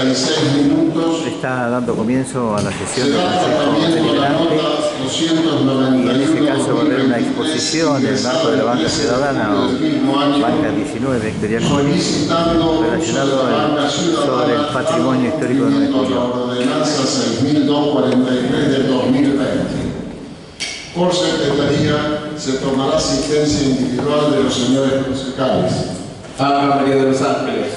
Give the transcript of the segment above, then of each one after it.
36 minutos. Está dando comienzo a la sesión Se del da Consejo tratamiento a la Deliberante nota y 291 en este caso va a haber una exposición en el marco de la Banca Ciudadana o Banca 19 Victoria Collins relacionado sobre el patrimonio histórico de 9 de julio. La ordenanza 6243 del 2020. Por secretaría se tomará asistencia individual de los señores concejales. Ana María de los Ángeles,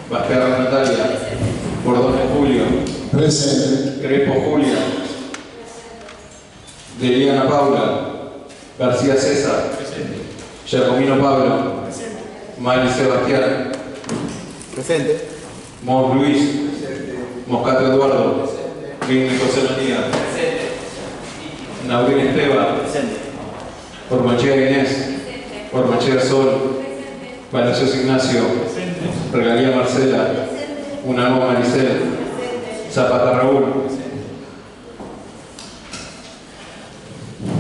Vázquez Natalia, Bordone Julio, Presente. Crespo Julia, Deliana Paula, García César, Giacomino Pablo, Mari Sebastián, Presente. Mor Luis, Moscato Eduardo, Vigni José María, Naurín Esteban, Ormachea Inés, Ormachea Sol, Palacios Ignacio, Regalía Marcela, Unamo Maricel, Zapata Raúl.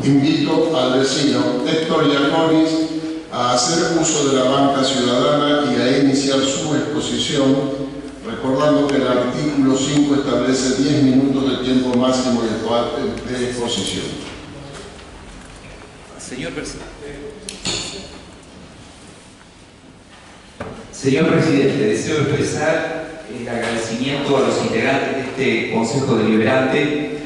Invito al vecino Héctor Yaconis a hacer uso de la banca ciudadana y a iniciar su exposición, recordando que el artículo 5 establece 10 minutos de tiempo máximo de exposición. Señor Presidente, deseo expresar el agradecimiento a los integrantes de este Consejo Deliberante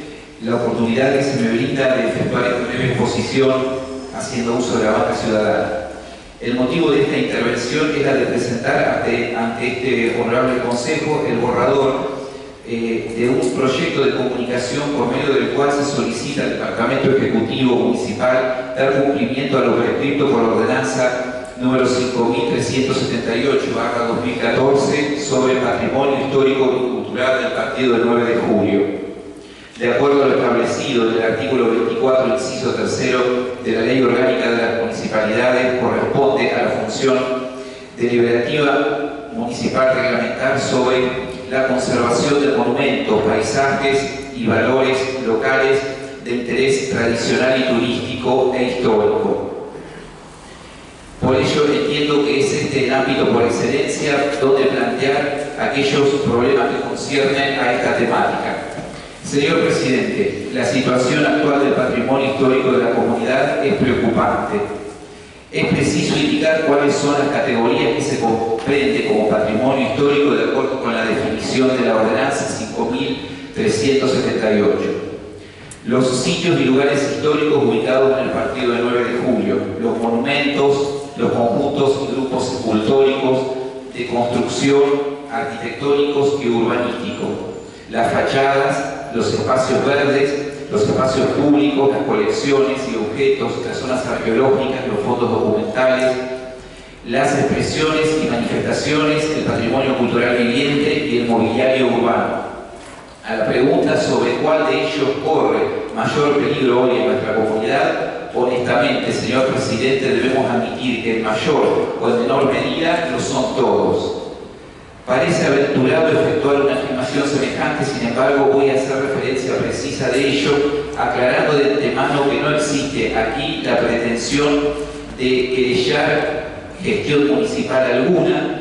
la oportunidad que se me brinda de efectuar esta breve exposición haciendo uso de la banca ciudadana. El motivo de esta intervención es la de presentar ante este honorable Consejo el borrador de un proyecto de comunicación por medio del cual se solicita al Departamento Ejecutivo Municipal dar cumplimiento a lo prescrito por la ordenanza número 5378/2014 sobre el patrimonio histórico y cultural del partido del 9 de julio. De acuerdo a lo establecido en el artículo 24, inciso 3 de la Ley Orgánica de las Municipalidades, corresponde a la función deliberativa municipal reglamentar sobre la conservación de monumentos, paisajes y valores locales de interés tradicional y turístico e histórico. Por ello entiendo que es este el ámbito por excelencia donde plantear aquellos problemas que conciernen a esta temática. Señor Presidente, la situación actual del patrimonio histórico de la comunidad es preocupante. Es preciso indicar cuáles son las categorías que se comprende como patrimonio histórico de acuerdo con la definición de la ordenanza 5378. Los sitios y lugares históricos ubicados en el partido del 9 de julio, los monumentos, los conjuntos y grupos escultóricos de construcción, arquitectónicos y urbanísticos, las fachadas, los espacios verdes, los espacios públicos, las colecciones y objetos, las zonas arqueológicas, los fondos documentales, las expresiones y manifestaciones, el patrimonio cultural viviente y el mobiliario urbano. A la pregunta sobre cuál de ellos corre mayor peligro hoy en nuestra comunidad, honestamente, señor Presidente, debemos admitir que en mayor o en menor medida lo son todos. Parece aventurado efectuar una afirmación semejante, sin embargo voy a hacer referencia precisa de ello, aclarando de antemano que no existe aquí la pretensión de querellar gestión municipal alguna,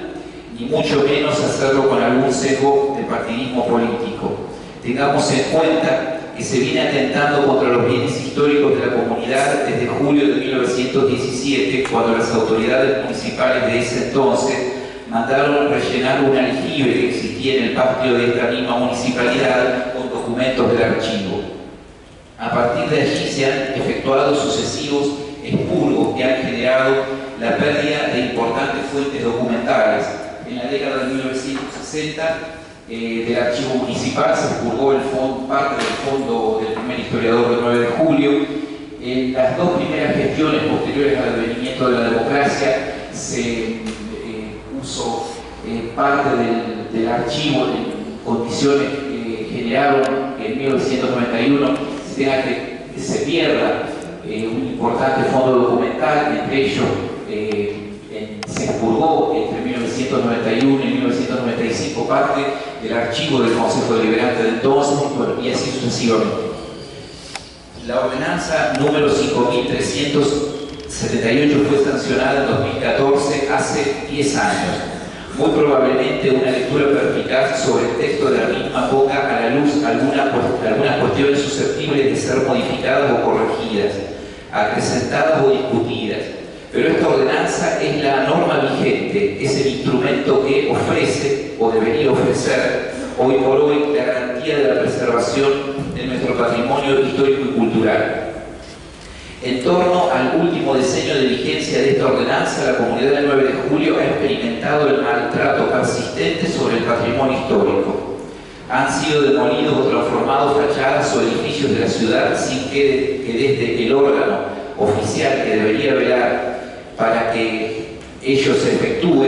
ni mucho menos hacerlo con algún sesgo de partidismo político. Tengamos en cuenta que se viene atentando contra los bienes históricos de la comunidad desde julio de 1917, cuando las autoridades municipales de ese entonces mandaron rellenar un aljibe que existía en el patio de esta misma municipalidad con documentos del archivo. A partir de allí se han efectuado sucesivos expurgos que han generado la pérdida de importantes fuentes documentales. En la década de 1960, del archivo municipal se expurgó parte del fondo del primer historiador del 9 de julio. En las dos primeras gestiones posteriores al advenimiento de la democracia se puso parte del archivo en condiciones que generaron que en 1991 se pierda un importante fondo documental. Entre ellos se expurgó entre 1991 y 1995 parte del archivo del Consejo Deliberante de entonces, y así sucesivamente. La ordenanza número 5378 fue sancionada en 2014, hace 10 años. Muy probablemente una lectura perspicaz sobre el texto algunas cuestiones susceptibles de ser modificadas o corregidas, acrecentadas o discutidas. Pero esta ordenanza es la norma vigente, es el instrumento que ofrece o debería ofrecer hoy por hoy la garantía de la preservación de nuestro patrimonio histórico y cultural. En torno al último diseño de vigencia de esta ordenanza, la comunidad del 9 de julio ha experimentado el maltrato persistente sobre el patrimonio histórico. Han sido demolidos o transformados fachadas o edificios de la ciudad sin que desde el órgano oficial que debería velar para que ello se efectúe,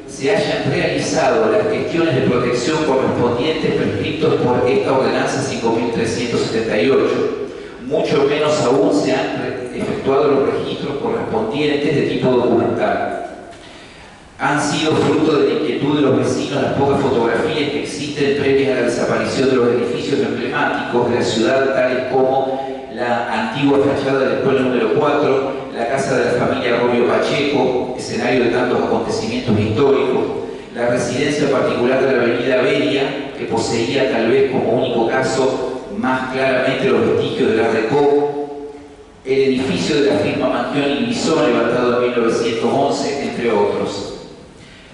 se hayan realizado las gestiones de protección correspondientes prescritos por esta ordenanza 5378. Mucho menos aún se han efectuado los registros correspondientes de tipo documental. Han sido fruto de la inquietud de los vecinos las pocas fotografías que existen previas a la desaparición de los edificios emblemáticos de la ciudad, tales como la antigua fachada de la escuela número 4, la casa de la familia Robio Pacheco, escenario de tantos acontecimientos históricos, la residencia particular de la avenida Beria, que poseía tal vez como único caso más claramente los vestigios del Art Deco, el edificio de la firma Mangione y Bisón, levantado en 1911, entre otros.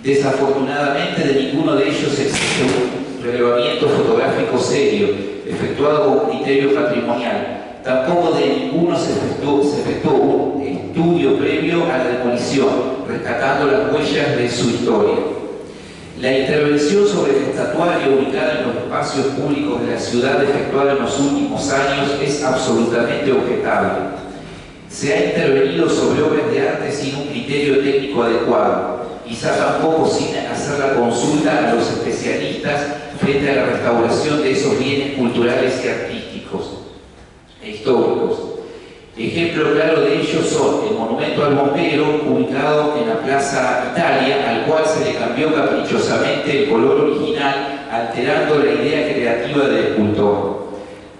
Desafortunadamente, de ninguno de ellos existe un relevamiento fotográfico serio, efectuado con criterio patrimonial. Tampoco de ninguno se efectuó un estudio previo a la demolición, rescatando las huellas de su historia. La intervención sobre el estatuario ubicado en los espacios públicos de la ciudad efectuada en los últimos años es absolutamente objetable. Se ha intervenido sobre obras de arte sin un criterio técnico adecuado, quizá tampoco sin hacer la consulta a los especialistas frente a la restauración de esos bienes culturales y artísticos e históricos. Ejemplo claro de ello son el monumento al bombero, ubicado en la Plaza Italia, al cual se le cambió caprichosamente el color original, alterando la idea creativa del escultor.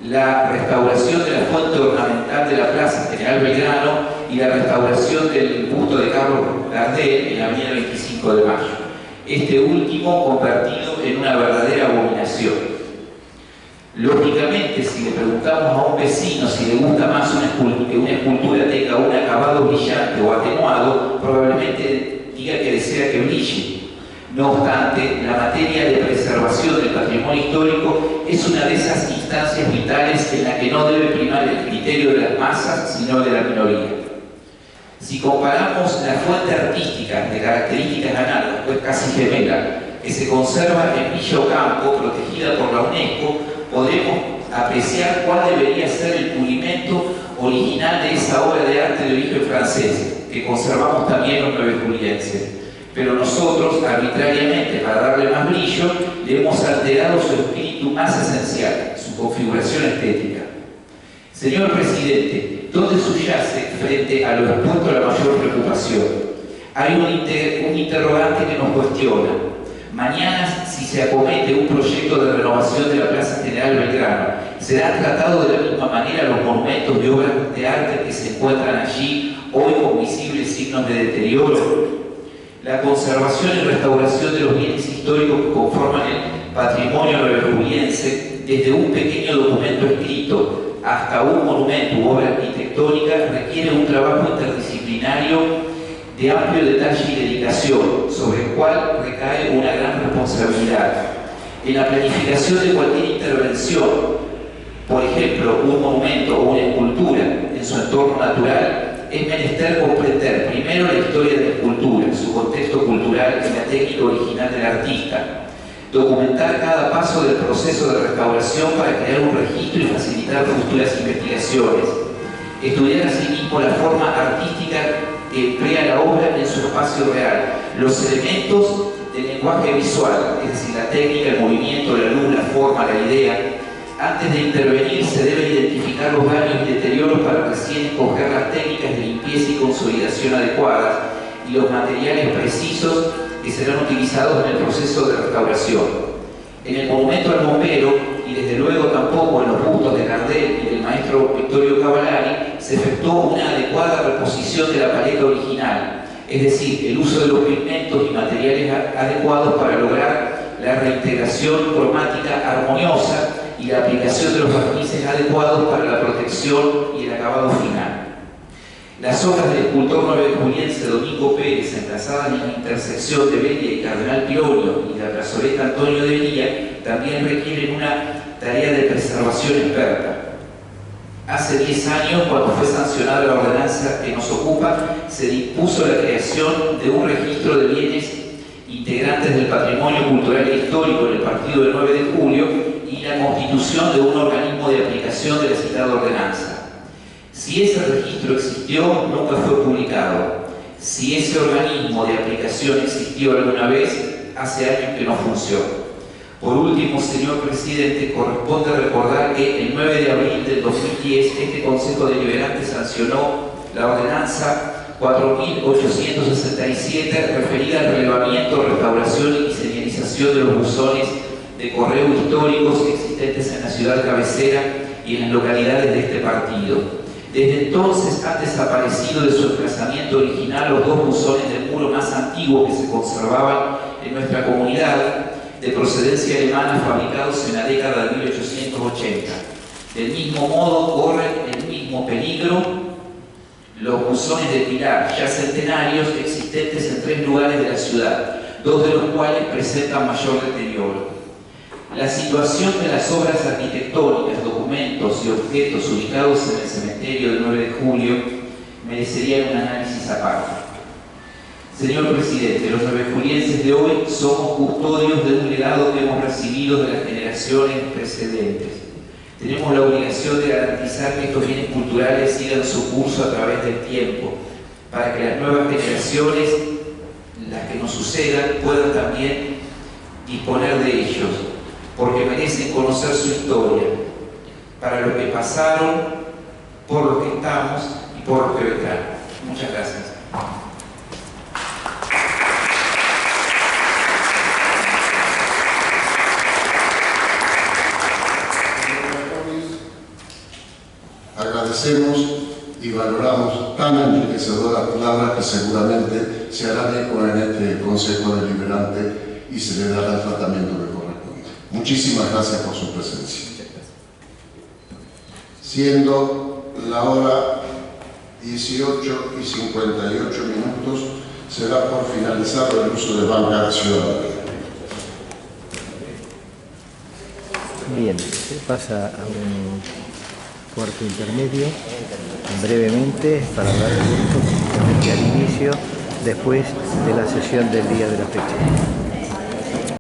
La restauración de la fuente ornamental de la Plaza General Belgrano y la restauración del busto de Carlos Gardel en la avenida 25 de Mayo. Este último convertido en una verdadera abominación. Lógicamente, si le preguntamos a un vecino si le gusta más que una escultura tenga un acabado brillante o atenuado, probablemente diga que desea que brille. No obstante, la materia de preservación del patrimonio histórico es una de esas instancias vitales en la que no debe primar el criterio de las masas, sino de la minoría. Si comparamos la fuente artística de características análogas, pues casi gemela, que se conserva en Villa Ocampo, protegida por la UNESCO, podremos apreciar cuál debería ser el pulimento original de esa obra de arte de origen francés, que conservamos también los 9 julienses. Pero nosotros, arbitrariamente, para darle más brillo, le hemos alterado su espíritu más esencial, su configuración estética. Señor Presidente, ¿dónde subyace frente a lo expuesto la mayor preocupación? Hay un interrogante que nos cuestiona. Mañana, si se acomete un proyecto de renovación de la Plaza General Belgrano, ¿serán tratados de la misma manera los monumentos y obras de arte que se encuentran allí, hoy con visibles signos de deterioro? La conservación y restauración de los bienes históricos que conforman el patrimonio nuevejuliense, desde un pequeño documento escrito hasta un monumento u obra arquitectónica, requiere un trabajo interdisciplinario de amplio detalle y dedicación, sobre el cual recae una gran responsabilidad. En la planificación de cualquier intervención, por ejemplo, un monumento o una escultura en su entorno natural, es menester comprender primero la historia de la escultura, su contexto cultural y la técnica original del artista, documentar cada paso del proceso de restauración para crear un registro y facilitar futuras investigaciones, estudiar asimismo la forma artística que emplea la obra en su espacio real, los elementos del lenguaje visual, es decir, la técnica, el movimiento, la luz, la forma, la idea. Antes de intervenir se debe identificar los daños y deterioros para recién escoger las técnicas de limpieza y consolidación adecuadas y los materiales precisos que serán utilizados en el proceso de restauración. En el monumento al bombero, y desde luego tampoco en los bustos de Gardel y del maestro Vittorio Cavallari, se efectuó una adecuada reposición de la paleta original, es decir, el uso de los pigmentos y materiales adecuados para lograr la reintegración cromática armoniosa y la aplicación de los barnices adecuados para la protección y el acabado final. Las obras del escultor nuevejuliense Domingo Pérez, emplazadas en la intersección de Beria y Cardenal Pironio y la plazoleta Antonio de Beria, también requieren una tarea de preservación experta. Hace 10 años, cuando fue sancionada la ordenanza que nos ocupa, se dispuso la creación de un registro de bienes integrantes del patrimonio cultural e histórico en el partido del 9 de julio y la constitución de un organismo de aplicación de la citada ordenanza. Si ese registro existió, nunca fue publicado. Si ese organismo de aplicación existió alguna vez, hace años que no funciona. Por último, señor presidente, corresponde recordar que el 9 de abril del 2010 este Consejo Deliberante sancionó la ordenanza 4.867 referida al relevamiento, restauración y señalización de los buzones de correo históricos existentes en la ciudad cabecera y en las localidades de este partido. Desde entonces han desaparecido de su emplazamiento original los dos buzones del muro más antiguo que se conservaban en nuestra comunidad, de procedencia alemana, fabricados en la década de 1880. Del mismo modo, corren el mismo peligro los buzones de Pilar, ya centenarios, existentes en 3 lugares de la ciudad, 2 de los cuales presentan mayor deterioro. La situación de las obras arquitectónicas, documentos y objetos ubicados en el cementerio del 9 de julio merecería un análisis aparte. Señor presidente, los nuevejulienses de hoy somos custodios de un legado que hemos recibido de las generaciones precedentes. Tenemos la obligación de garantizar que estos bienes culturales sigan su curso a través del tiempo, para que las nuevas generaciones, las que nos sucedan, puedan también disponer de ellos, porque merecen conocer su historia, para lo que pasaron, por lo que estamos y por lo que vendrán. Muchas gracias. Agradecemos y valoramos tan enriquecedoras palabras que seguramente se harán eco en este Consejo Deliberante y se le dará el tratamiento que corresponde. Muchísimas gracias por su presencia. Siendo la hora 18:58, será por finalizado el uso de banca ciudadana. Bien, se pasa a un cuarto intermedio, brevemente, para dar gusto al inicio después de la sesión del día de la fecha.